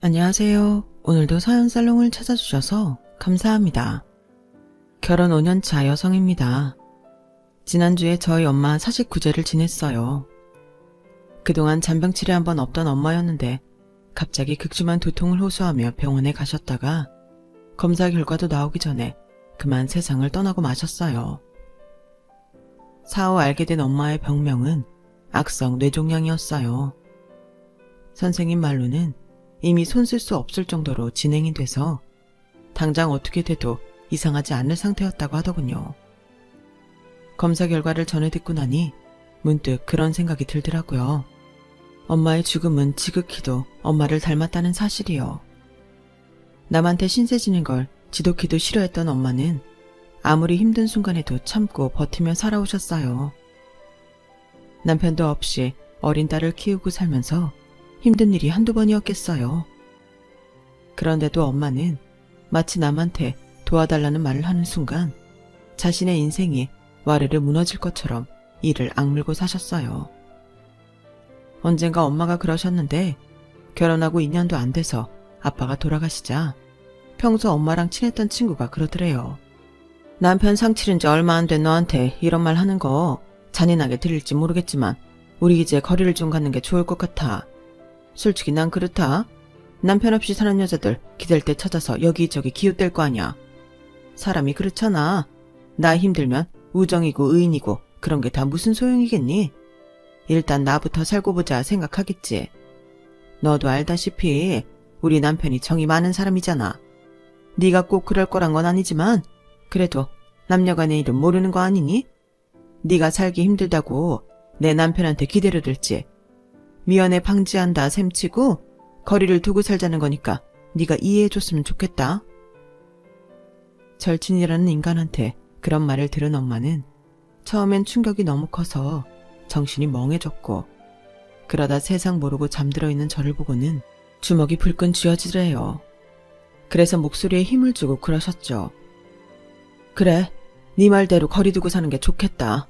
안녕하세요. 오늘도 사연살롱을 찾아주셔서 감사합니다. 결혼 5년차 여성입니다. 지난주에 저희 엄마 49제를 지냈어요. 그동안 잔병치레 한 번 없던 엄마였는데 갑자기 극심한 두통을 호소하며 병원에 가셨다가 검사 결과도 나오기 전에 그만 세상을 떠나고 마셨어요. 사후 알게 된 엄마의 병명은 악성 뇌종양이었어요. 선생님 말로는 이미 손 쓸 수 없을 정도로 진행이 돼서 당장 어떻게 돼도 이상하지 않을 상태였다고 하더군요. 검사 결과를 전해 듣고 나니 문득 그런 생각이 들더라고요. 엄마의 죽음은 지극히도 엄마를 닮았다는 사실이요. 남한테 신세 지는 걸 지독히도 싫어했던 엄마는 아무리 힘든 순간에도 참고 버티며 살아오셨어요. 남편도 없이 어린 딸을 키우고 살면서 힘든 일이 한두 번이었겠어요. 그런데도 엄마는 마치 남한테 도와달라는 말을 하는 순간 자신의 인생이 와르르 무너질 것처럼 이를 악물고 사셨어요. 언젠가 엄마가 그러셨는데 결혼하고 2년도 안 돼서 아빠가 돌아가시자 평소 엄마랑 친했던 친구가 그러더래요. 남편 상 치른 지 얼마 안 된 너한테 이런 말 하는 거 잔인하게 들릴지 모르겠지만 우리 이제 거리를 좀 갖는 게 좋을 것 같아. 솔직히 난 그렇다. 남편 없이 사는 여자들 기댈 때 찾아서 여기저기 기웃댈 거 아냐. 사람이 그렇잖아. 나 힘들면 우정이고 의인이고 그런 게 다 무슨 소용이겠니? 일단 나부터 살고 보자 생각하겠지. 너도 알다시피 우리 남편이 정이 많은 사람이잖아. 네가 꼭 그럴 거란 건 아니지만 그래도 남녀간의 일은 모르는 거 아니니? 네가 살기 힘들다고 내 남편한테 기대를 들지. 미연에 방지한다 셈치고 거리를 두고 살자는 거니까 네가 이해해줬으면 좋겠다. 절친이라는 인간한테 그런 말을 들은 엄마는 처음엔 충격이 너무 커서 정신이 멍해졌고 그러다 세상 모르고 잠들어 있는 저를 보고는 주먹이 불끈 쥐어지더래요. 그래서 목소리에 힘을 주고 그러셨죠. 그래, 네 말대로 거리 두고 사는 게 좋겠다.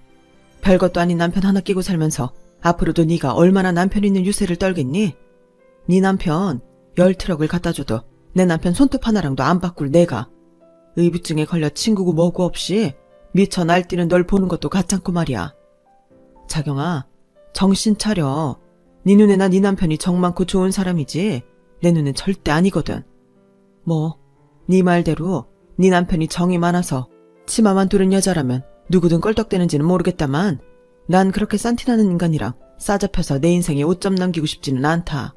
별것도 아닌 남편 하나 끼고 살면서 앞으로도 네가 얼마나 남편 있는 유세를 떨겠니? 네 남편 10트럭을 갖다 줘도 내 남편 손톱 하나랑도 안 바꿀 내가 의부증에 걸려 친구고 뭐고 없이 미쳐 날뛰는 널 보는 것도 가찮고 말이야. 자경아, 정신 차려. 네 눈에나 네 남편이 정 많고 좋은 사람이지 내 눈엔 절대 아니거든. 뭐 네 말대로 네 남편이 정이 많아서 치마만 두른 여자라면 누구든 껄떡대는지는 모르겠다만 난 그렇게 싼티나는 인간이랑 싸잡혀서 내 인생에 오점 남기고 싶지는 않다.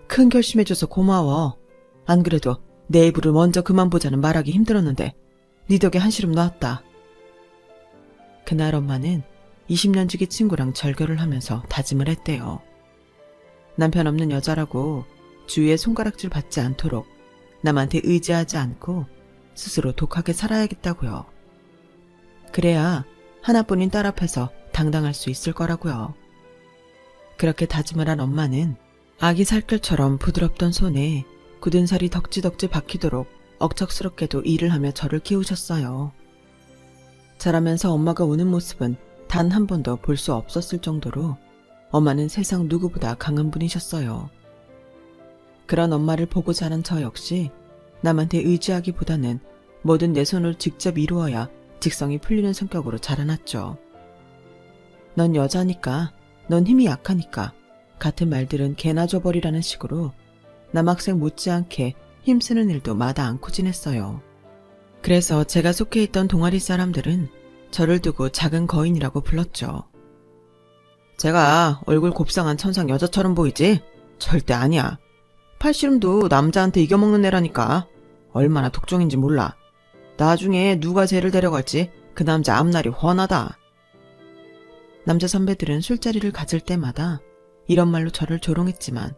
큰 결심해줘서 고마워. 안 그래도 내 입으로 먼저 그만 보자는 말하기 힘들었는데 네 덕에 한시름 놨다. 그날 엄마는 20년 지기 친구랑 절교를 하면서 다짐을 했대요. 남편 없는 여자라고 주위에 손가락질 받지 않도록 남한테 의지하지 않고 스스로 독하게 살아야겠다고요. 그래야 하나뿐인 딸 앞에서 당당할 수 있을 거라고요. 그렇게 다짐을 한 엄마는 아기 살결처럼 부드럽던 손에 굳은 살이 덕지덕지 박히도록 억척스럽게도 일을 하며 저를 키우셨어요. 자라면서 엄마가 우는 모습은 단 한 번도 볼 수 없었을 정도로 엄마는 세상 누구보다 강한 분이셨어요. 그런 엄마를 보고 자란 저 역시 남한테 의지하기보다는 뭐든 내 손으로 직접 이루어야 직성이 풀리는 성격으로 자라났죠. 넌 여자니까, 넌 힘이 약하니까 같은 말들은 개나 줘버리라는 식으로 남학생 못지않게 힘쓰는 일도 마다 않고 지냈어요. 그래서 제가 속해 있던 동아리 사람들은 저를 두고 작은 거인이라고 불렀죠. 제가 얼굴 곱상한 천상 여자처럼 보이지? 절대 아니야. 팔씨름도 남자한테 이겨먹는 애라니까. 얼마나 독종인지 몰라. 나중에 누가 쟤를 데려갈지 그 남자 앞날이 훤하다. 남자 선배들은 술자리를 가질 때마다 이런 말로 저를 조롱했지만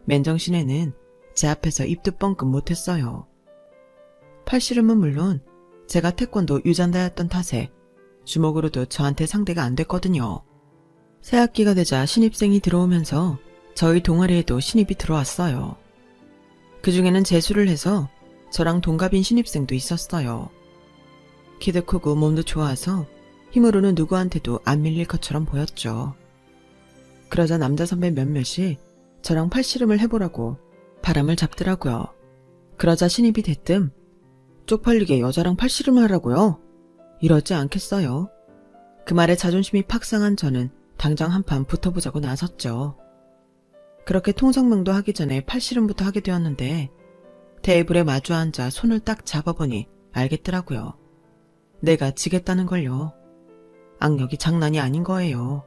맨정신에는 제 앞에서 입도 뻥끗 못했어요. 팔씨름은 물론 제가 태권도 유잔다였던 탓에 주먹으로도 저한테 상대가 안 됐거든요. 새학기가 되자 신입생이 들어오면서 저희 동아리에도 신입이 들어왔어요. 그중에는 재수를 해서 저랑 동갑인 신입생도 있었어요. 키도 크고 몸도 좋아서 힘으로는 누구한테도 안 밀릴 것처럼 보였죠. 그러자 남자 선배 몇몇이 저랑 팔씨름을 해보라고 바람을 잡더라고요. 그러자 신입이 대뜸 쪽팔리게 여자랑 팔씨름을 하라고요? 이러지 않겠어요. 그 말에 자존심이 팍 상한 저는 당장 한판 붙어보자고 나섰죠. 그렇게 통성명도 하기 전에 팔씨름부터 하게 되었는데 테이블에 마주 앉아 손을 딱 잡아보니 알겠더라고요. 내가 지겠다는 걸요. 악력이 장난이 아닌 거예요.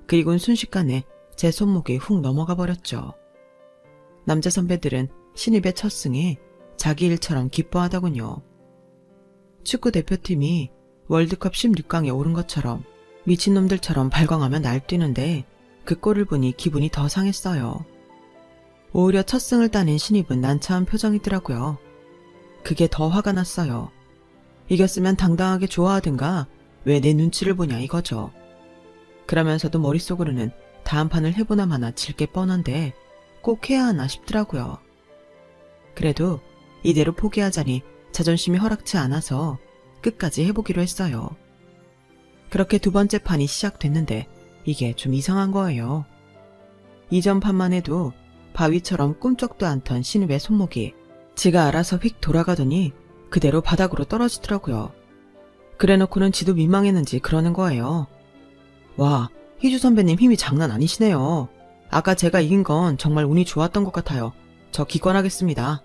그리고는 순식간에 제 손목이 훅 넘어가 버렸죠. 남자 선배들은 신입의 첫 승에 자기 일처럼 기뻐하더군요. 축구 대표팀이 월드컵 16강에 오른 것처럼 미친놈들처럼 발광하며 날뛰는데 그 꼴을 보니 기분이 더 상했어요. 오히려 첫 승을 따낸 신입은 난처한 표정이더라고요. 그게 더 화가 났어요. 이겼으면 당당하게 좋아하든가 왜 내 눈치를 보냐 이거죠. 그러면서도 머릿속으로는 다음 판을 해보나 마나 질 게 뻔한데 꼭 해야 하나 싶더라고요. 그래도 이대로 포기하자니 자존심이 허락치 않아서 끝까지 해보기로 했어요. 그렇게 두 번째 판이 시작됐는데 이게 좀 이상한 거예요. 이전 판만 해도 바위처럼 꿈쩍도 않던 신입의 손목이 지가 알아서 휙 돌아가더니 그대로 바닥으로 떨어지더라고요. 그래놓고는 지도 민망했는지 그러는 거예요. 와, 희주 선배님 힘이 장난 아니시네요. 아까 제가 이긴 건 정말 운이 좋았던 것 같아요. 저 기권하겠습니다.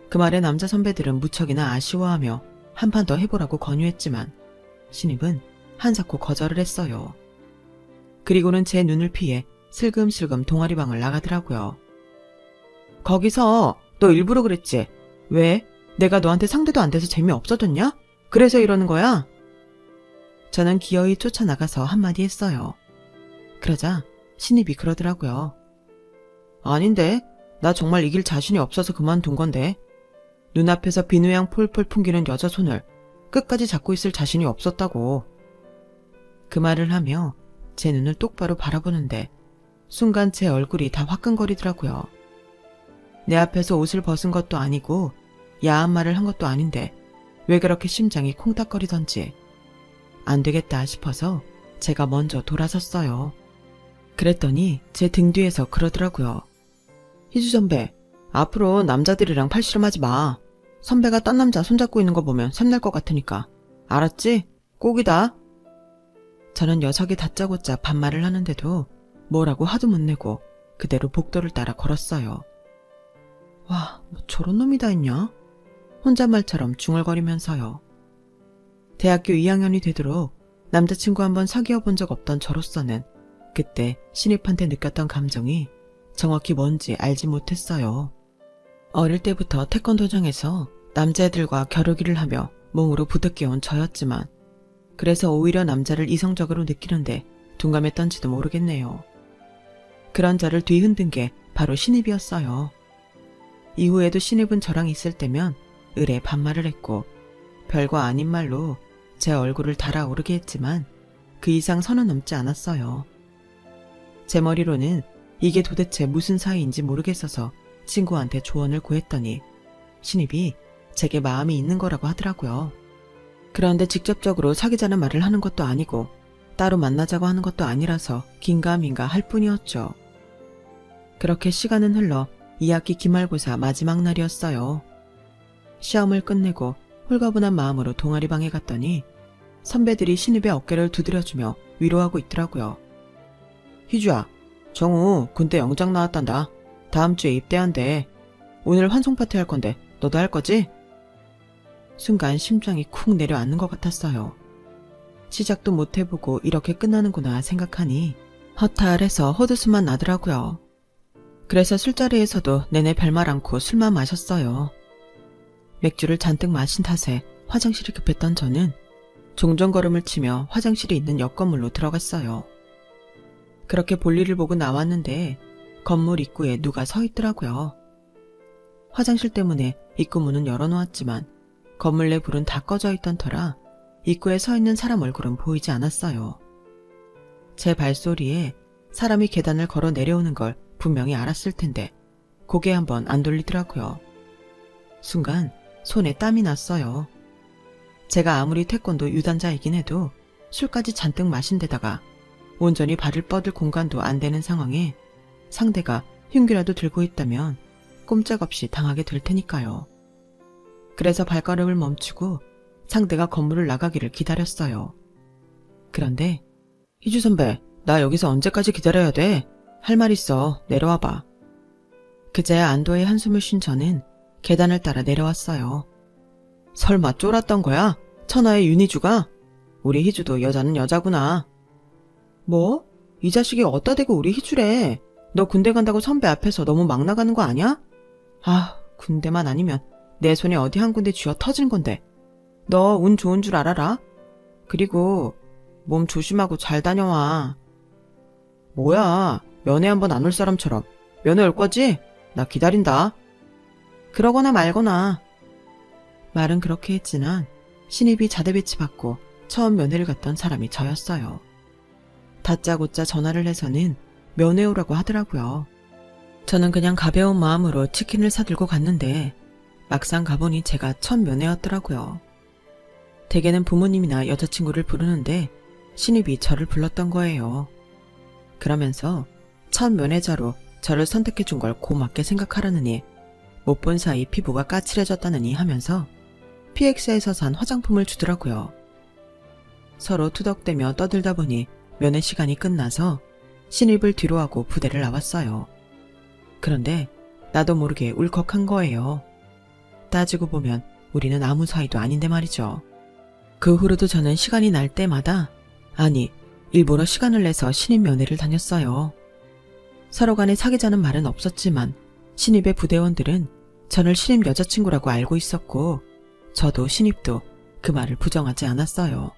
그 말에 남자 선배들은 무척이나 아쉬워하며 한 판 더 해보라고 권유했지만 신입은 한사코 거절을 했어요. 그리고는 제 눈을 피해 슬금슬금 동아리방을 나가더라고요. 거기서 너 일부러 그랬지? 왜? 내가 너한테 상대도 안 돼서 재미없어졌냐? 그래서 이러는 거야? 저는 기어이 쫓아나가서 한마디 했어요. 그러자 신입이 그러더라고요. 아닌데, 나 정말 이길 자신이 없어서 그만둔 건데. 눈앞에서 비누향 폴폴 풍기는 여자 손을 끝까지 잡고 있을 자신이 없었다고. 그 말을 하며 제 눈을 똑바로 바라보는데 순간 제 얼굴이 다 화끈거리더라고요. 내 앞에서 옷을 벗은 것도 아니고 야한 말을 한 것도 아닌데 왜 그렇게 심장이 콩닥거리던지. 안 되겠다 싶어서 제가 먼저 돌아섰어요. 그랬더니 제 등 뒤에서 그러더라고요. 희주 선배, 앞으로 남자들이랑 팔씨름하지 마. 선배가 딴 남자 손잡고 있는 거 보면 샘날 것 같으니까. 알았지? 꼭이다. 저는 녀석이 다짜고짜 반말을 하는데도 뭐라고 하도 못 내고 그대로 복도를 따라 걸었어요. 와, 뭐 저런 놈이 다 있냐? 혼잣말처럼 중얼거리면서요. 대학교 2학년이 되도록 남자친구 한번 사귀어 본 적 없던 저로서는 그때 신입한테 느꼈던 감정이 정확히 뭔지 알지 못했어요. 어릴 때부터 태권도장에서 남자애들과 겨루기를 하며 몸으로 부득이온 저였지만 그래서 오히려 남자를 이성적으로 느끼는데 둔감했던지도 모르겠네요. 그런 저를 뒤흔든 게 바로 신입이었어요. 이후에도 신입은 저랑 있을 때면 을에 반말을 했고 별거 아닌 말로 제 얼굴을 달아오르게 했지만 그 이상 선은 넘지 않았어요. 제 머리로는 이게 도대체 무슨 사이인지 모르겠어서 친구한테 조언을 구했더니 신입이 제게 마음이 있는 거라고 하더라고요. 그런데 직접적으로 사귀자는 말을 하는 것도 아니고 따로 만나자고 하는 것도 아니라서 긴가민가 할 뿐이었죠. 그렇게 시간은 흘러 2학기 기말고사 마지막 날이었어요. 시험을 끝내고 홀가분한 마음으로 동아리방에 갔더니 선배들이 신입의 어깨를 두드려주며 위로하고 있더라고요. 희주야, 정우 군대 영장 나왔단다. 다음 주에 입대한대. 오늘 환송 파티 할 건데 너도 할 거지? 순간 심장이 쿵 내려앉는 것 같았어요. 시작도 못 해보고 이렇게 끝나는구나 생각하니 허탈해서 헛웃음만 나더라고요. 그래서 술자리에서도 내내 별말 않고 술만 마셨어요. 맥주를 잔뜩 마신 탓에 화장실이 급했던 저는 종종 걸음을 치며 화장실이 있는 옆 건물로 들어갔어요. 그렇게 볼일을 보고 나왔는데 건물 입구에 누가 서 있더라고요. 화장실 때문에 입구 문은 열어놓았지만 건물 내 불은 다 꺼져 있던 터라 입구에 서 있는 사람 얼굴은 보이지 않았어요. 제 발소리에 사람이 계단을 걸어 내려오는 걸 분명히 알았을 텐데 고개 한번 안 돌리더라고요. 순간 손에 땀이 났어요. 제가 아무리 태권도 유단자이긴 해도 술까지 잔뜩 마신 데다가 온전히 발을 뻗을 공간도 안 되는 상황에 상대가 흉기라도 들고 있다면 꼼짝없이 당하게 될 테니까요. 그래서 발걸음을 멈추고 상대가 건물을 나가기를 기다렸어요. 그런데 희주 선배, 나 여기서 언제까지 기다려야 돼? 할 말 있어. 내려와봐. 그제야 안도의 한숨을 쉰 저는 계단을 따라 내려왔어요. 설마 쫄았던 거야? 천하의 윤희주가? 우리 희주도 여자는 여자구나. 뭐? 이 자식이 어디다 대고 우리 희주래. 너 군대 간다고 선배 앞에서 너무 막 나가는 거 아니야? 아, 군대만 아니면 내 손에 어디 한 군데 쥐어 터진 건데. 너 운 좋은 줄 알아라. 그리고 몸 조심하고 잘 다녀와. 뭐야, 면회 한번 안 올 사람처럼. 면회 올 거지? 나 기다린다. 그러거나 말거나. 말은 그렇게 했지만 신입이 자대배치 받고 처음 면회를 갔던 사람이 저였어요. 다짜고짜 전화를 해서는 면회 오라고 하더라고요. 저는 그냥 가벼운 마음으로 치킨을 사들고 갔는데 막상 가보니 제가 첫 면회였더라고요. 대개는 부모님이나 여자친구를 부르는데 신입이 저를 불렀던 거예요. 그러면서 첫 면회자로 저를 선택해 준 걸 고맙게 생각하라느니 못 본 사이 피부가 까칠해졌다느니 하면서 PX에서 산 화장품을 주더라고요. 서로 투덕대며 떠들다 보니 면회 시간이 끝나서 신입을 뒤로하고 부대를 나왔어요. 그런데 나도 모르게 울컥한 거예요. 따지고 보면 우리는 아무 사이도 아닌데 말이죠. 그 후로도 저는 시간이 날 때마다, 아니, 일부러 시간을 내서 신입 면회를 다녔어요. 서로 간에 사귀자는 말은 없었지만 신입의 부대원들은 저를 신입 여자친구라고 알고 있었고 저도 신입도 그 말을 부정하지 않았어요.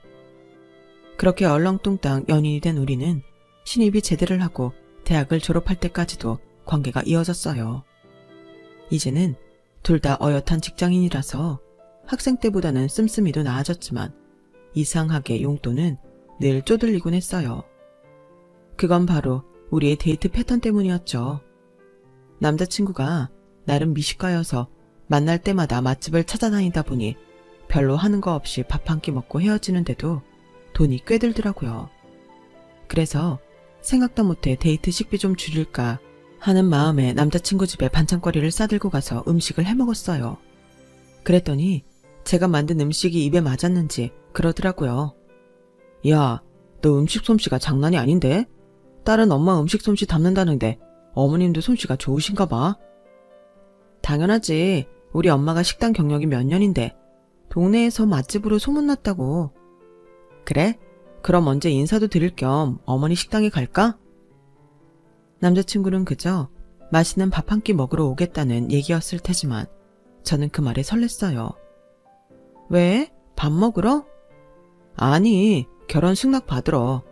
그렇게 얼렁뚱땅 연인이 된 우리는 신입이 제대를 하고 대학을 졸업할 때까지도 관계가 이어졌어요. 이제는 둘 다 어엿한 직장인이라서 학생 때보다는 씀씀이도 나아졌지만 이상하게 용돈은 늘 쪼들리곤 했어요. 그건 바로 우리의 데이트 패턴 때문이었죠. 남자친구가 나름 미식가여서 만날 때마다 맛집을 찾아다니다 보니 별로 하는 거 없이 밥 한 끼 먹고 헤어지는데도 돈이 꽤 들더라고요. 그래서 생각도 못해 데이트 식비 좀 줄일까 하는 마음에 남자친구 집에 반찬거리를 싸들고 가서 음식을 해먹었어요. 그랬더니 제가 만든 음식이 입에 맞았는지 그러더라고요. 야, 너 음식 솜씨가 장난이 아닌데? 딸은 엄마 음식 솜씨 담는다는데 어머님도 솜씨가 좋으신가 봐. 당연하지. 우리 엄마가 식당 경력이 몇 년인데 동네에서 맛집으로 소문났다고. 그래? 그럼 언제 인사도 드릴 겸 어머니 식당에 갈까? 남자친구는 그저 맛있는 밥 한 끼 먹으러 오겠다는 얘기였을 테지만 저는 그 말에 설렜어요. 왜? 밥 먹으러? 아니, 결혼 승낙 받으러.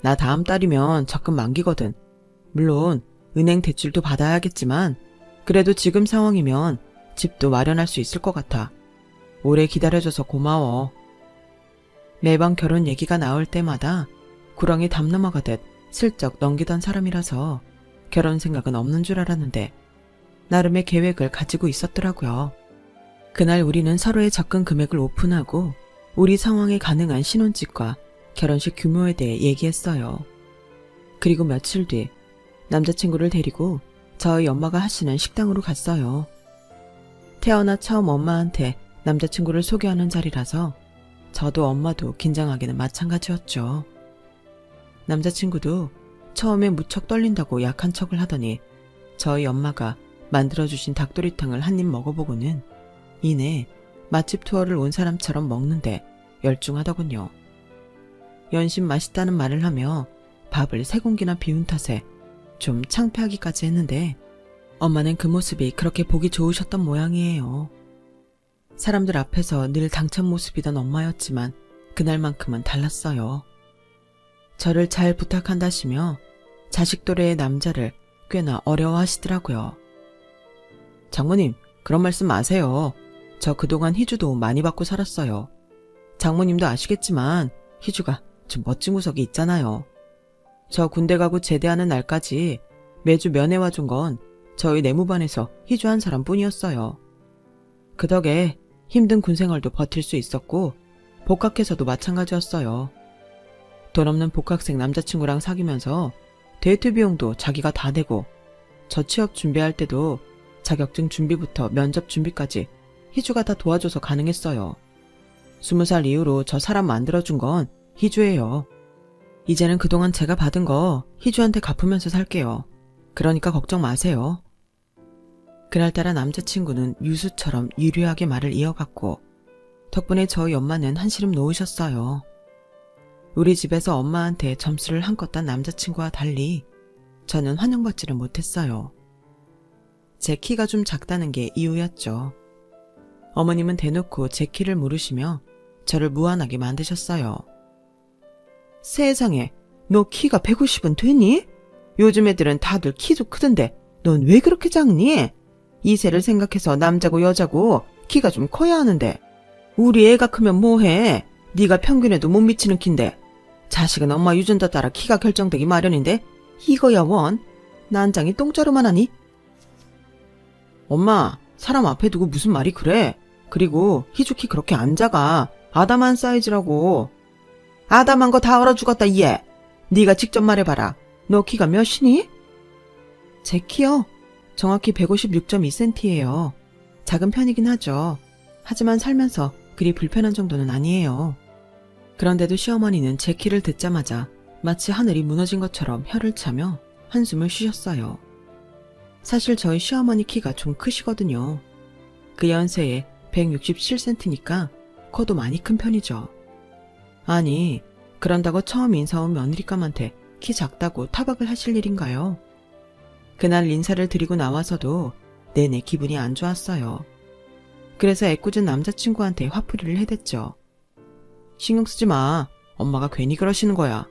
나 다음 달이면 적금 만기거든. 물론 은행 대출도 받아야겠지만 그래도 지금 상황이면 집도 마련할 수 있을 것 같아. 오래 기다려줘서 고마워. 매번 결혼 얘기가 나올 때마다 구렁이 담 넘어가듯 슬쩍 넘기던 사람이라서 결혼 생각은 없는 줄 알았는데 나름의 계획을 가지고 있었더라고요. 그날 우리는 서로의 접근 금액을 오픈하고 우리 상황에 가능한 신혼집과 결혼식 규모에 대해 얘기했어요. 그리고 며칠 뒤 남자친구를 데리고 저희 엄마가 하시는 식당으로 갔어요. 태어나 처음 엄마한테 남자친구를 소개하는 자리라서 저도 엄마도 긴장하기는 마찬가지였죠. 남자친구도 처음에 무척 떨린다고 약한 척을 하더니 저희 엄마가 만들어주신 닭도리탕을 한 입 먹어보고는 이내 맛집 투어를 온 사람처럼 먹는데 열중하더군요. 연신 맛있다는 말을 하며 밥을 3공기나 비운 탓에 좀 창피하기까지 했는데 엄마는 그 모습이 그렇게 보기 좋으셨던 모양이에요. 사람들 앞에서 늘 당찬 모습이던 엄마였지만 그날만큼은 달랐어요. 저를 잘 부탁한다시며 자식 또래의 남자를 꽤나 어려워하시더라고요. 장모님, 그런 말씀 마세요. 저 그동안 희주 도움 많이 받고 살았어요. 장모님도 아시겠지만 희주가 좀 멋진 구석이 있잖아요. 저 군대 가고 제대하는 날까지 매주 면회 와준 건 저희 내무반에서 희주 한 사람뿐이었어요. 그 덕에 힘든 군생활도 버틸 수 있었고 복학해서도 마찬가지였어요. 돈 없는 복학생 남자친구랑 사귀면서 데이트 비용도 자기가 다 대고 저 취업 준비할 때도 자격증 준비부터 면접 준비까지 희주가 다 도와줘서 가능했어요. 20살 이후로 저 사람 만들어준 건 희주예요. 이제는 그동안 제가 받은 거 희주한테 갚으면서 살게요. 그러니까 걱정 마세요. 그날따라 남자친구는 유수처럼 유려하게 말을 이어갔고 덕분에 저희 엄마는 한시름 놓으셨어요. 우리 집에서 엄마한테 점수를 한껏 딴 남자친구와 달리 저는 환영받지를 못했어요. 제 키가 좀 작다는 게 이유였죠. 어머님은 대놓고 제 키를 물으시며 저를 무안하게 만드셨어요. 세상에, 너 키가 150은 되니? 요즘 애들은 다들 키도 크던데 넌 왜 그렇게 작니? 이세를 생각해서 남자고 여자고 키가 좀 커야 하는데 우리 애가 크면 뭐해? 네가 평균에도 못 미치는 키인데 자식은 엄마 유전자 따라 키가 결정되기 마련인데 이거야 원? 난장이 똥자루만 하니? 엄마, 사람 앞에 두고 무슨 말이 그래? 그리고 희주 키 그렇게 안 작아. 아담한 사이즈라고. 아담한 거 다 얼어 죽었다 얘. 네가 직접 말해봐라. 너 키가 몇이니? 제 키요? 정확히 156.2cm예요. 작은 편이긴 하죠. 하지만 살면서 그리 불편한 정도는 아니에요. 그런데도 시어머니는 제 키를 듣자마자 마치 하늘이 무너진 것처럼 혀를 차며 한숨을 쉬셨어요. 사실 저희 시어머니 키가 좀 크시거든요. 그 연세에 167cm니까 커도 많이 큰 편이죠. 아니, 그런다고 처음 인사 온 며느리감한테 키 작다고 타박을 하실 일인가요? 그날 인사를 드리고 나와서도 내내 기분이 안 좋았어요. 그래서 애꿎은 남자친구한테 화풀이를 해댔죠. 신경 쓰지 마. 엄마가 괜히 그러시는 거야.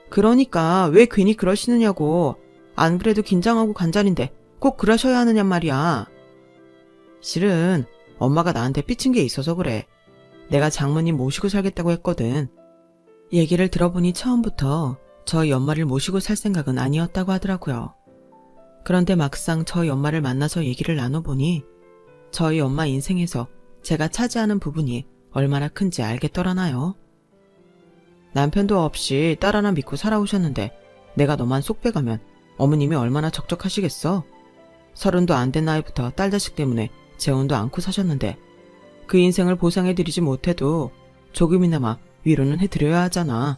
그러니까 왜 괜히 그러시느냐고. 안 그래도 긴장하고 간절인데 꼭 그러셔야 하느냔 말이야. 실은 엄마가 나한테 삐친 게 있어서 그래. 내가 장모님 모시고 살겠다고 했거든. 얘기를 들어보니 처음부터 저희 엄마를 모시고 살 생각은 아니었다고 하더라고요. 그런데 막상 저희 엄마를 만나서 얘기를 나눠보니 저희 엄마 인생에서 제가 차지하는 부분이 얼마나 큰지 알겠더라나요. 남편도 없이 딸 하나 믿고 살아오셨는데 내가 너만 속 빼가면 어머님이 얼마나 적적하시겠어? 30도 안 된 나이부터 딸 자식 때문에 재혼도 않고 사셨는데 그 인생을 보상해드리지 못해도 조금이나마 위로는 해드려야 하잖아.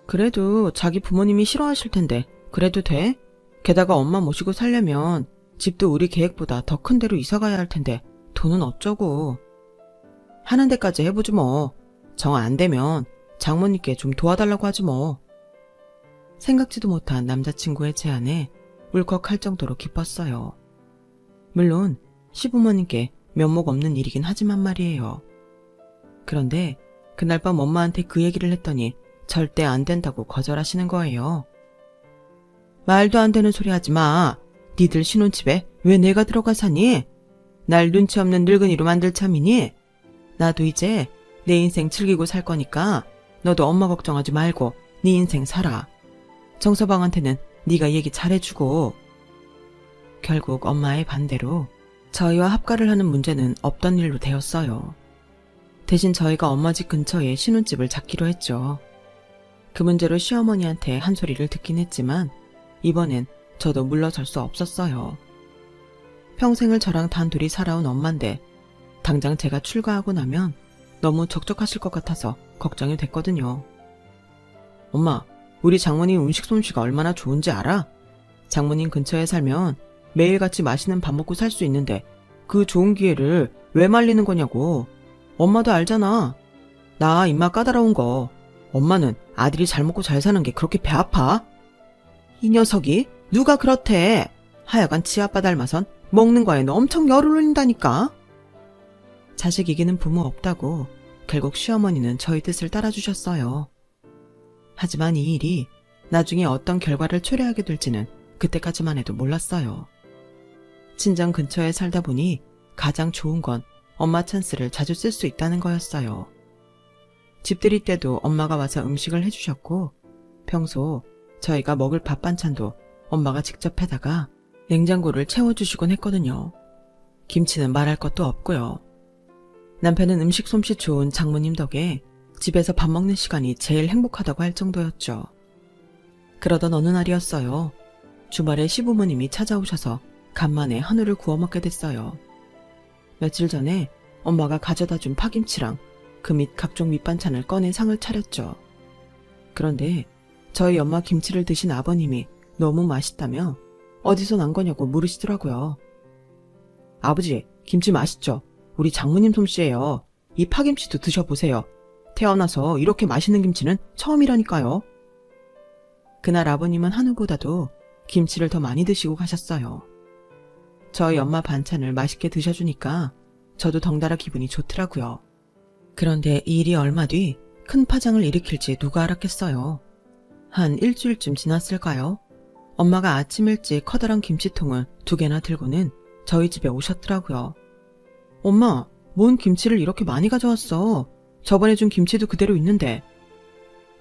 그래도 자기 부모님이 싫어하실 텐데 그래도 돼? 게다가 엄마 모시고 살려면 집도 우리 계획보다 더 큰 데로 이사가야 할 텐데 돈은 어쩌고. 하는 데까지 해보지 뭐. 정 안 되면 장모님께 좀 도와달라고 하지 뭐. 생각지도 못한 남자친구의 제안에 울컥할 정도로 기뻤어요. 물론 시부모님께 면목 없는 일이긴 하지만 말이에요. 그런데 그날 밤 엄마한테 그 얘기를 했더니 절대 안 된다고 거절하시는 거예요. 말도 안 되는 소리 하지 마. 니들 신혼집에 왜 내가 들어가 사니? 날 눈치 없는 늙은이로 만들 참이니? 나도 이제 내 인생 즐기고 살 거니까 너도 엄마 걱정하지 말고 네 인생 살아. 정서방한테는 네가 얘기 잘해주고. 결국 엄마의 반대로 저희와 합가를 하는 문제는 없던 일로 되었어요. 대신 저희가 엄마 집 근처에 신혼집을 잡기로 했죠. 그 문제로 시어머니한테 한 소리를 듣긴 했지만 이번엔 저도 물러설 수 없었어요. 평생을 저랑 단둘이 살아온 엄마인데 당장 제가 출가하고 나면 너무 적적하실 것 같아서 걱정이 됐거든요. 엄마, 우리 장모님 음식 솜씨가 얼마나 좋은지 알아? 장모님 근처에 살면 매일같이 맛있는 밥 먹고 살 수 있는데 그 좋은 기회를 왜 말리는 거냐고. 엄마도 알잖아. 나 입맛 까다로운 거. 엄마는 아들이 잘 먹고 잘 사는 게 그렇게 배 아파? 이 녀석이 누가 그렇대. 하여간 지아빠 닮아선 먹는 거에는 엄청 열을 올린다니까. 자식 이기는 부모 없다고 결국 시어머니는 저희 뜻을 따라주셨어요. 하지만 이 일이 나중에 어떤 결과를 초래하게 될지는 그때까지만 해도 몰랐어요. 친정 근처에 살다 보니 가장 좋은 건 엄마 찬스를 자주 쓸 수 있다는 거였어요. 집들이 때도 엄마가 와서 음식을 해주셨고 평소 저희가 먹을 밥 반찬도 엄마가 직접 해다가 냉장고를 채워주시곤 했거든요. 김치는 말할 것도 없고요. 남편은 음식 솜씨 좋은 장모님 덕에 집에서 밥 먹는 시간이 제일 행복하다고 할 정도였죠. 그러던 어느 날이었어요. 주말에 시부모님이 찾아오셔서 간만에 한우를 구워 먹게 됐어요. 며칠 전에 엄마가 가져다 준 파김치랑 그 밑 각종 밑반찬을 꺼내 상을 차렸죠. 그런데 저희 엄마 김치를 드신 아버님이 너무 맛있다며 어디서 난 거냐고 물으시더라고요. 아버지, 김치 맛있죠? 우리 장모님 솜씨예요. 이 파김치도 드셔보세요. 태어나서 이렇게 맛있는 김치는 처음이라니까요. 그날 아버님은 한우보다도 김치를 더 많이 드시고 가셨어요. 저희 엄마 반찬을 맛있게 드셔주니까 저도 덩달아 기분이 좋더라고요. 그런데 이 일이 얼마 뒤 큰 파장을 일으킬지 누가 알았겠어요. 한 일주일쯤 지났을까요? 엄마가 아침 일찍 커다란 김치통을 2개나 들고는 저희 집에 오셨더라고요. 엄마, 뭔 김치를 이렇게 많이 가져왔어? 저번에 준 김치도 그대로 있는데.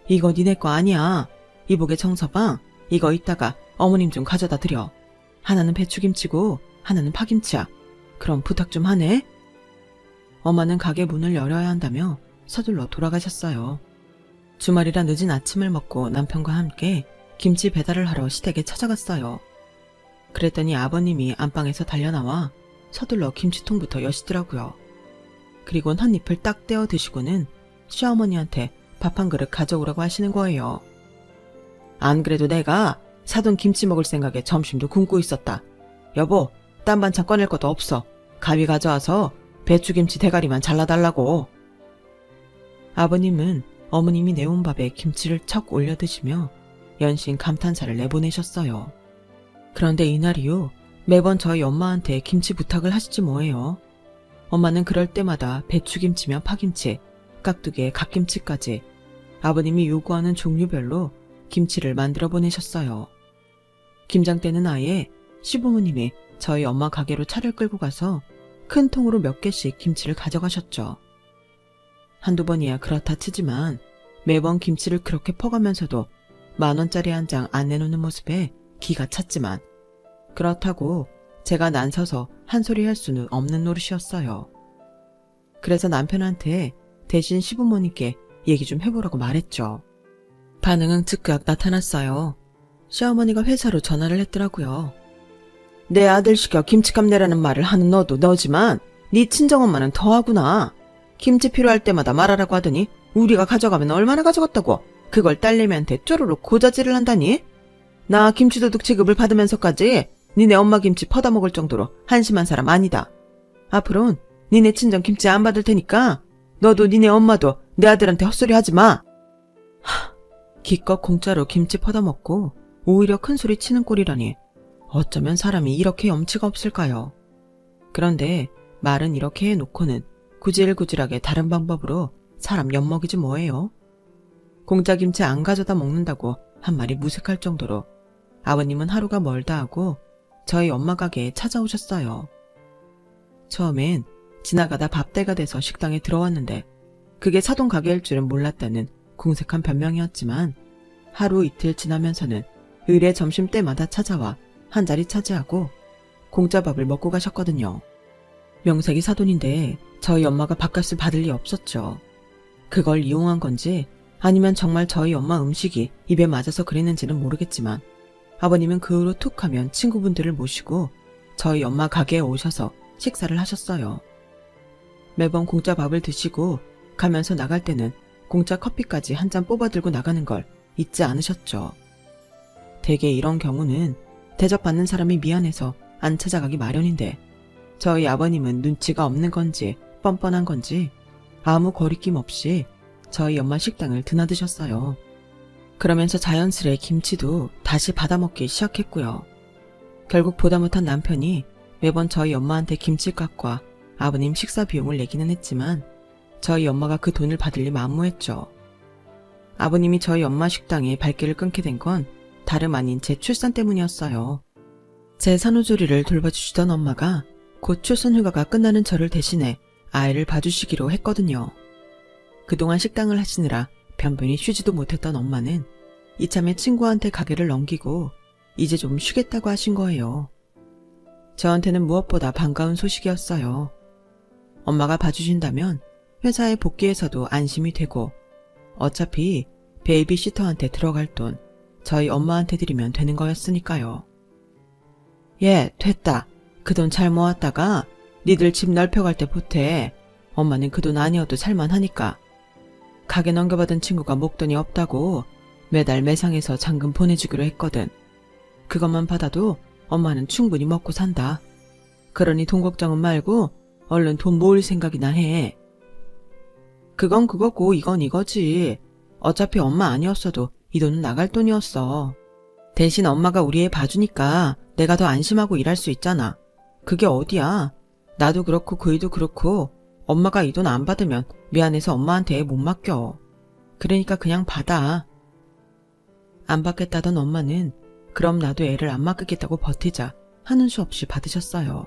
이거 니네 거 아니야. 이복에 청서방, 이거 이따가 어머님 좀 가져다 드려. 하나는 배추김치고 하나는 파김치야. 그럼 부탁 좀 하네. 엄마는 가게 문을 열어야 한다며 서둘러 돌아가셨어요. 주말이라 늦은 아침을 먹고 남편과 함께 김치 배달을 하러 시댁에 찾아갔어요. 그랬더니 아버님이 안방에서 달려나와 서둘러 김치통부터 여시더라고요. 그리곤 한 입을 딱 떼어 드시고는 시어머니한테 밥 한 그릇 가져오라고 하시는 거예요. 안 그래도 내가 사돈 김치 먹을 생각에 점심도 굶고 있었다. 여보, 딴 반찬 꺼낼 것도 없어. 가위 가져와서 배추김치 대가리만 잘라달라고. 아버님은 어머님이 내온 밥에 김치를 척 올려 드시며 연신 감탄사를 내보내셨어요. 그런데 이날 이후 매번 저희 엄마한테 김치 부탁을 하시지 뭐예요. 엄마는 그럴 때마다 배추김치며 파김치, 깍두기에 갓김치까지 아버님이 요구하는 종류별로 김치를 만들어 보내셨어요. 김장 때는 아예 시부모님이 저희 엄마 가게로 차를 끌고 가서 큰 통으로 몇 개씩 김치를 가져가셨죠. 한두 번이야 그렇다 치지만 매번 김치를 그렇게 퍼가면서도 10,000원짜리 한 장 안 내놓는 모습에 기가 찼지만 그렇다고 제가 난서서 한 소리 할 수는 없는 노릇이었어요. 그래서 남편한테 대신 시부모님께 얘기 좀 해보라고 말했죠. 반응은 즉각 나타났어요. 시어머니가 회사로 전화를 했더라고요. 내 아들 시켜 김치값 내라는 말을 하는 너도 너지만 네 친정엄마는 더하구나. 김치 필요할 때마다 말하라고 하더니 우리가 가져가면 얼마나 가져갔다고 그걸 딸내미한테 쪼르륵 고자질을 한다니? 나 김치도둑 취급을 받으면서까지 니네 엄마 김치 퍼다 먹을 정도로 한심한 사람 아니다. 앞으론 니네 친정 김치 안 받을 테니까 너도 니네 엄마도 내 아들한테 헛소리 하지 마. 기껏 공짜로 김치 퍼다 먹고 오히려 큰 소리 치는 꼴이라니 어쩌면 사람이 이렇게 염치가 없을까요? 그런데 말은 이렇게 해놓고는 구질구질하게 다른 방법으로 사람 엿먹이지 뭐예요? 공짜 김치 안 가져다 먹는다고 한 말이 무색할 정도로 아버님은 하루가 멀다 하고 저희 엄마 가게에 찾아오셨어요. 처음엔 지나가다 밥때가 돼서 식당에 들어왔는데 그게 사돈 가게일 줄은 몰랐다는 궁색한 변명이었지만 하루 이틀 지나면서는 의례 점심때마다 찾아와 한 자리 차지하고 공짜 밥을 먹고 가셨거든요. 명색이 사돈인데 저희 엄마가 밥값을 받을 리 없었죠. 그걸 이용한 건지 아니면 정말 저희 엄마 음식이 입에 맞아서 그랬는지는 모르겠지만 아버님은 그 후로 툭 하면 친구분들을 모시고 저희 엄마 가게에 오셔서 식사를 하셨어요. 매번 공짜 밥을 드시고 가면서 나갈 때는 공짜 커피까지 한 잔 뽑아 들고 나가는 걸 잊지 않으셨죠. 대개 이런 경우는 대접받는 사람이 미안해서 안 찾아가기 마련인데 저희 아버님은 눈치가 없는 건지 뻔뻔한 건지 아무 거리낌 없이 저희 엄마 식당을 드나드셨어요. 그러면서 자연스레 김치도 다시 받아먹기 시작했고요. 결국 보다 못한 남편이 매번 저희 엄마한테 김치값과 아버님 식사 비용을 내기는 했지만 저희 엄마가 그 돈을 받을 리 만무했죠. 아버님이 저희 엄마 식당에 발길을 끊게 된 건 다름 아닌 제 출산 때문이었어요. 제 산후조리를 돌봐주시던 엄마가 곧 출산휴가가 끝나는 저를 대신해 아이를 봐주시기로 했거든요. 그동안 식당을 하시느라 변변히 쉬지도 못했던 엄마는 이참에 친구한테 가게를 넘기고 이제 좀 쉬겠다고 하신 거예요. 저한테는 무엇보다 반가운 소식이었어요. 엄마가 봐주신다면 회사에 복귀해서도 안심이 되고 어차피 베이비시터한테 들어갈 돈 저희 엄마한테 드리면 되는 거였으니까요. 예, 됐다. 그 돈 잘 모았다가 니들 집 넓혀갈 때 보태. 엄마는 그 돈 아니어도 살만하니까. 가게 넘겨받은 친구가 목돈이 없다고 매달 매상해서 잔금 보내주기로 했거든. 그것만 받아도 엄마는 충분히 먹고 산다. 그러니 돈 걱정은 말고 얼른 돈 모을 생각이나 해. 그건 그거고 이건 이거지. 어차피 엄마 아니었어도 이 돈은 나갈 돈이었어. 대신 엄마가 우리 애 봐주니까 내가 더 안심하고 일할 수 있잖아. 그게 어디야. 나도 그렇고 그이도 그렇고 엄마가 이 돈 안 받으면 미안해서 엄마한테 애 못 맡겨. 그러니까 그냥 받아. 안 받겠다던 엄마는 그럼 나도 애를 안 맡기겠다고 버티자 하는 수 없이 받으셨어요.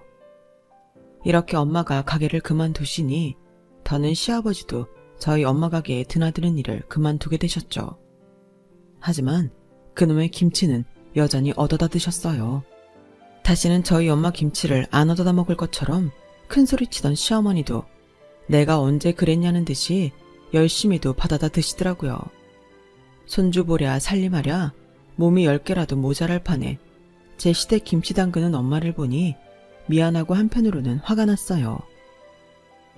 이렇게 엄마가 가게를 그만두시니 더는 시아버지도 저희 엄마 가게에 드나드는 일을 그만두게 되셨죠. 하지만 그놈의 김치는 여전히 얻어다 드셨어요. 다시는 저희 엄마 김치를 안 얻어다 먹을 것처럼 큰소리치던 시어머니도 내가 언제 그랬냐는 듯이 열심히도 받아다 드시더라고요. 손주 보랴 살림하랴 몸이 10개라도 모자랄 판에 제 시댁 김치 담그는 엄마를 보니 미안하고 한편으로는 화가 났어요.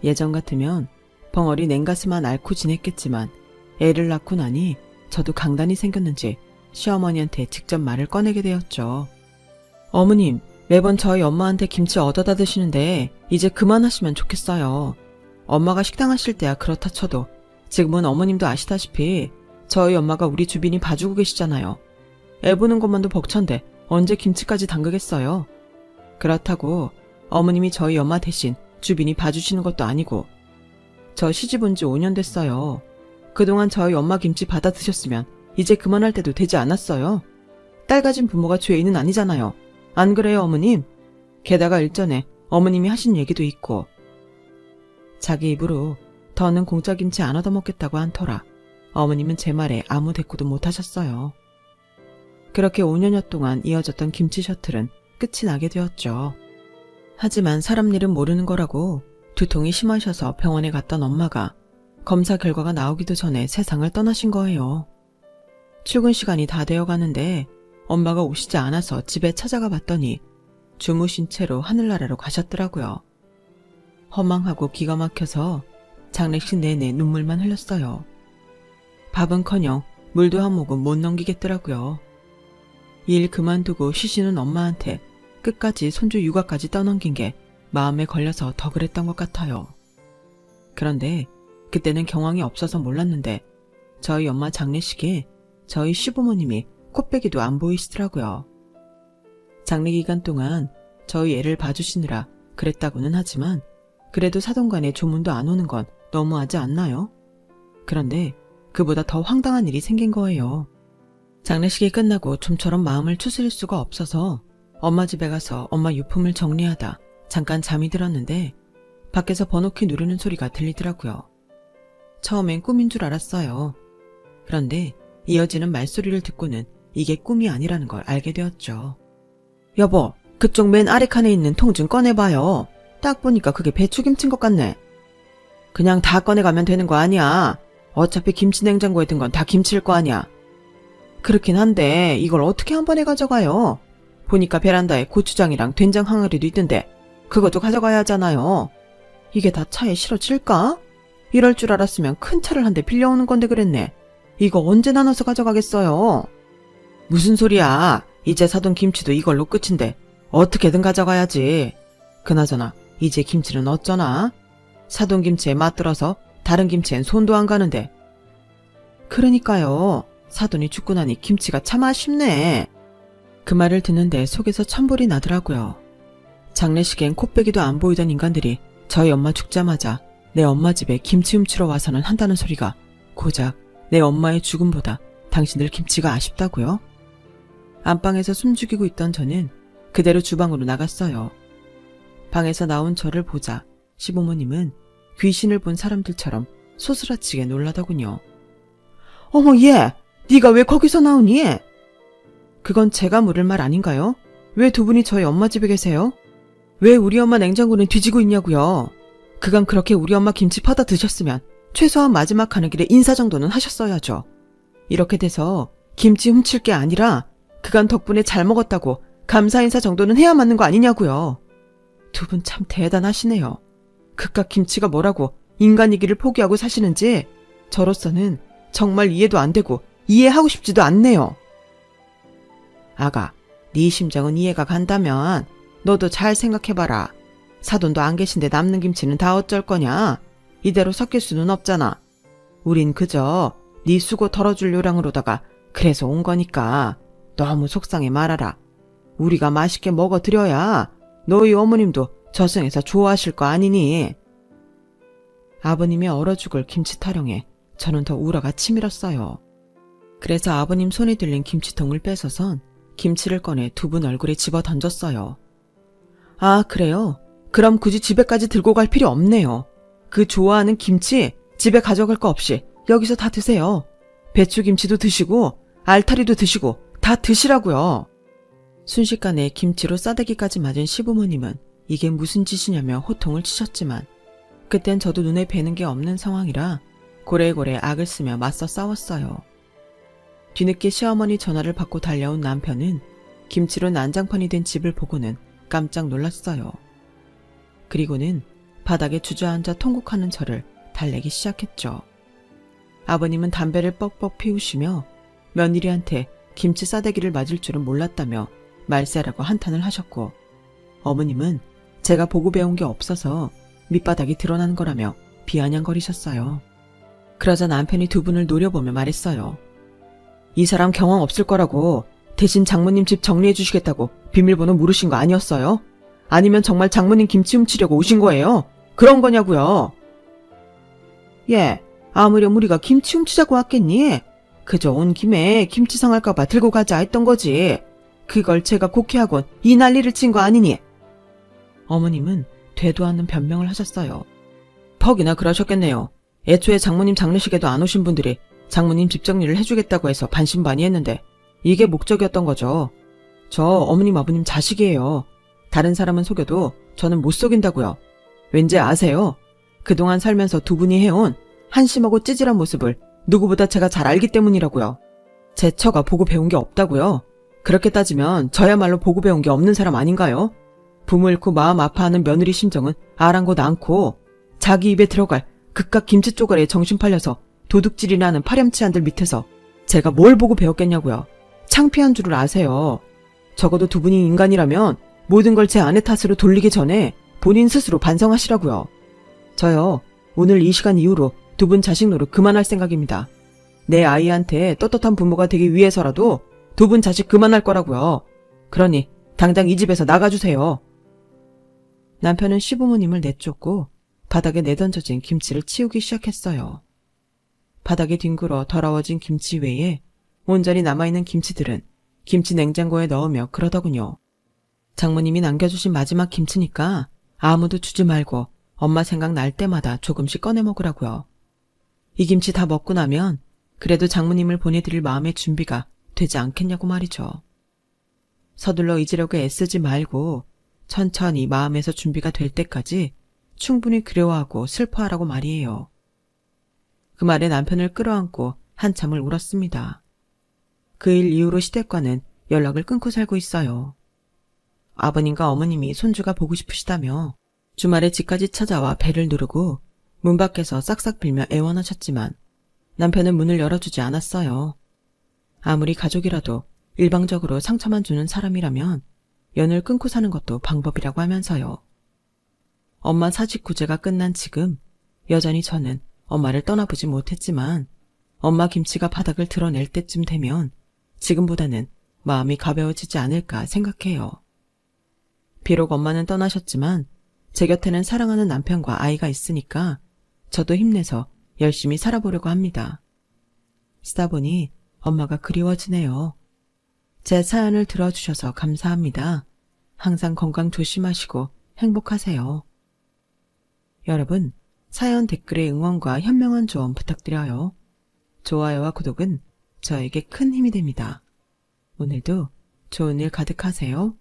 예전 같으면 벙어리 냉가슴만 앓고 지냈겠지만 애를 낳고 나니 저도 강단이 생겼는지 시어머니한테 직접 말을 꺼내게 되었죠. 어머님, 매번 저희 엄마한테 김치 얻어다 드시는데 이제 그만하시면 좋겠어요. 엄마가 식당 하실 때야 그렇다 쳐도 지금은 어머님도 아시다시피 저희 엄마가 우리 주빈이 봐주고 계시잖아요. 애 보는 것만도 벅찬데 언제 김치까지 담그겠어요. 그렇다고 어머님이 저희 엄마 대신 주빈이 봐주시는 것도 아니고 저 시집 온 지 5년 됐어요. 그동안 저희 엄마 김치 받아 드셨으면 이제 그만할 때도 되지 않았어요. 딸 가진 부모가 죄인은 아니잖아요. 안 그래요, 어머님? 게다가 일전에 어머님이 하신 얘기도 있고 자기 입으로 더는 공짜 김치 안 얻어먹겠다고 한 터라 어머님은 제 말에 아무 대꾸도 못하셨어요. 그렇게 5년여 동안 이어졌던 김치 셔틀은 끝이 나게 되었죠. 하지만 사람 일은 모르는 거라고 두통이 심하셔서 병원에 갔던 엄마가 검사 결과가 나오기도 전에 세상을 떠나신 거예요. 출근 시간이 다 되어 가는데 엄마가 오시지 않아서 집에 찾아가 봤더니 주무신 채로 하늘나라로 가셨더라고요. 허망하고 기가 막혀서 장례식 내내 눈물만 흘렸어요. 밥은커녕 물도 한 모금 못 넘기겠더라고요. 일 그만두고 쉬시는 엄마한테 끝까지 손주 육아까지 떠넘긴 게 마음에 걸려서 더 그랬던 것 같아요. 그런데 그때는 경황이 없어서 몰랐는데 저희 엄마 장례식에 저희 시부모님이 코빼기도 안 보이시더라고요. 장례 기간 동안 저희 애를 봐주시느라 그랬다고는 하지만 그래도 사돈간에 조문도 안 오는 건 너무하지 않나요? 그런데 그보다 더 황당한 일이 생긴 거예요. 장례식이 끝나고 좀처럼 마음을 추스릴 수가 없어서 엄마 집에 가서 엄마 유품을 정리하다 잠깐 잠이 들었는데 밖에서 번호키 누르는 소리가 들리더라고요. 처음엔 꿈인 줄 알았어요. 그런데 이어지는 말소리를 듣고는 이게 꿈이 아니라는 걸 알게 되었죠. 여보, 그쪽 맨 아래 칸에 있는 통 좀 꺼내봐요. 딱 보니까 그게 배추김치인 것 같네. 그냥 다 꺼내가면 되는 거 아니야. 어차피 김치 냉장고에 든 건 다 김치일 거 아니야. 그렇긴 한데 이걸 어떻게 한 번에 가져가요? 보니까 베란다에 고추장이랑 된장 항아리도 있던데 그것도 가져가야 하잖아요. 이게 다 차에 실어질까? 이럴 줄 알았으면 큰 차를 한 대 빌려오는 건데 그랬네. 이거 언제 나눠서 가져가겠어요? 무슨 소리야. 이제 사돈 김치도 이걸로 끝인데 어떻게든 가져가야지. 그나저나 이제 김치는 어쩌나? 사돈 김치에 맛들어서 다른 김치엔 손도 안 가는데. 그러니까요. 사돈이 죽고 나니 김치가 참 아쉽네. 그 말을 듣는데 속에서 천불이 나더라고요. 장례식엔 코빼기도 안 보이던 인간들이 저희 엄마 죽자마자 내 엄마 집에 김치 훔치러 와서는 한다는 소리가 고작 내 엄마의 죽음보다 당신들 김치가 아쉽다고요? 안방에서 숨죽이고 있던 저는 그대로 주방으로 나갔어요. 방에서 나온 저를 보자 시부모님은 귀신을 본 사람들처럼 소스라치게 놀라더군요. 어머 얘! 네가 왜 거기서 나오니? 그건 제가 물을 말 아닌가요? 왜 두 분이 저희 엄마 집에 계세요? 왜 우리 엄마 냉장고는 뒤지고 있냐고요? 그간 그렇게 우리 엄마 김치 퍼다 드셨으면 최소한 마지막 가는 길에 인사 정도는 하셨어야죠. 이렇게 돼서 김치 훔칠 게 아니라 그간 덕분에 잘 먹었다고 감사 인사 정도는 해야 맞는 거 아니냐고요. 두 분 참 대단하시네요. 그깟 김치가 뭐라고 인간이기를 포기하고 사시는지 저로서는 정말 이해도 안 되고 이해하고 싶지도 않네요. 아가, 네 심정은 이해가 간다면 너도 잘 생각해봐라. 사돈도 안 계신데 남는 김치는 다 어쩔 거냐? 이대로 섞일 수는 없잖아. 우린 그저 네 수고 덜어줄 요량으로다가 그래서 온 거니까 너무 속상해 말아라. 우리가 맛있게 먹어드려야 너희 어머님도 저승에서 좋아하실 거 아니니? 아버님이 얼어 죽을 김치 타령에 저는 더 우라가 치밀었어요. 그래서 아버님 손에 들린 김치통을 뺏어선 김치를 꺼내 두 분 얼굴에 집어 던졌어요. 아, 그래요? 그럼 굳이 집에까지 들고 갈 필요 없네요. 그 좋아하는 김치 집에 가져갈 거 없이 여기서 다 드세요. 배추김치도 드시고 알타리도 드시고 다 드시라고요. 순식간에 김치로 싸대기까지 맞은 시부모님은 이게 무슨 짓이냐며 호통을 치셨지만 그땐 저도 눈에 뵈는 게 없는 상황이라 고래고래 악을 쓰며 맞서 싸웠어요. 뒤늦게 시어머니 전화를 받고 달려온 남편은 김치로 난장판이 된 집을 보고는 깜짝 놀랐어요. 그리고는 바닥에 주저앉아 통곡하는 저를 달래기 시작했죠. 아버님은 담배를 뻑뻑 피우시며 며느리한테 김치 싸대기를 맞을 줄은 몰랐다며 말세라고 한탄을 하셨고, 어머님은 제가 보고 배운 게 없어서 밑바닥이 드러난 거라며 비아냥거리셨어요. 그러자 남편이 두 분을 노려보며 말했어요. 이 사람 경험 없을 거라고 대신 장모님 집 정리해 주시겠다고 비밀번호 물으신 거 아니었어요? 아니면 정말 장모님 김치 훔치려고 오신 거예요? 그런 거냐고요? 예, 아무렴 우리가 김치 훔치자고 왔겠니? 그저 온 김에 김치 상할까봐 들고 가자 했던 거지. 그걸 제가 곡해하곤 이 난리를 친 거 아니니? 어머님은 되도 않는 변명을 하셨어요. 퍽이나 그러셨겠네요. 애초에 장모님 장례식에도 안 오신 분들이 장모님 집 정리를 해주겠다고 해서 반신반의했는데 이게 목적이었던 거죠. 저 어머님 아버님 자식이에요. 다른 사람은 속여도 저는 못 속인다고요. 왠지 아세요? 그동안 살면서 두 분이 해온 한심하고 찌질한 모습을 누구보다 제가 잘 알기 때문이라고요. 제 처가 보고 배운 게 없다고요. 그렇게 따지면 저야말로 보고 배운 게 없는 사람 아닌가요? 부모 잃고 마음 아파하는 며느리 심정은 아랑곳 않고 자기 입에 들어갈 그깟 김치 쪼가리에 정신 팔려서 도둑질이나 하는 파렴치한들 밑에서 제가 뭘 보고 배웠겠냐고요. 창피한 줄을 아세요. 적어도 두 분이 인간이라면 모든 걸 제 아내 탓으로 돌리기 전에 본인 스스로 반성하시라고요. 저요, 오늘 이 시간 이후로 두 분 자식 노릇 그만할 생각입니다. 내 아이한테 떳떳한 부모가 되기 위해서라도 두 분 자식 그만할 거라고요. 그러니 당장 이 집에서 나가주세요. 남편은 시부모님을 내쫓고 바닥에 내던져진 김치를 치우기 시작했어요. 바닥에 뒹굴어 더러워진 김치 외에 온전히 남아있는 김치들은 김치 냉장고에 넣으며 그러더군요. 장모님이 남겨주신 마지막 김치니까 아무도 주지 말고 엄마 생각 날 때마다 조금씩 꺼내 먹으라고요. 이 김치 다 먹고 나면 그래도 장모님을 보내드릴 마음의 준비가 되지 않겠냐고 말이죠. 서둘러 잊으려고 애쓰지 말고 천천히 마음에서 준비가 될 때까지 충분히 그리워하고 슬퍼하라고 말이에요. 그 말에 남편을 끌어안고 한참을 울었습니다. 그 일 이후로 시댁과는 연락을 끊고 살고 있어요. 아버님과 어머님이 손주가 보고 싶으시다며 주말에 집까지 찾아와 배를 누르고 문 밖에서 싹싹 빌며 애원하셨지만 남편은 문을 열어주지 않았어요. 아무리 가족이라도 일방적으로 상처만 주는 사람이라면 연을 끊고 사는 것도 방법이라고 하면서요. 엄마 사직 구제가 끝난 지금 여전히 저는 엄마를 떠나보지 못했지만 엄마 김치가 바닥을 드러낼 때쯤 되면 지금보다는 마음이 가벼워지지 않을까 생각해요. 비록 엄마는 떠나셨지만 제 곁에는 사랑하는 남편과 아이가 있으니까 저도 힘내서 열심히 살아보려고 합니다. 쓰다 보니 엄마가 그리워지네요. 제 사연을 들어주셔서 감사합니다. 항상 건강 조심하시고 행복하세요. 여러분, 사연 댓글에 응원과 현명한 조언 부탁드려요. 좋아요와 구독은 저에게 큰 힘이 됩니다. 오늘도 좋은 일 가득하세요.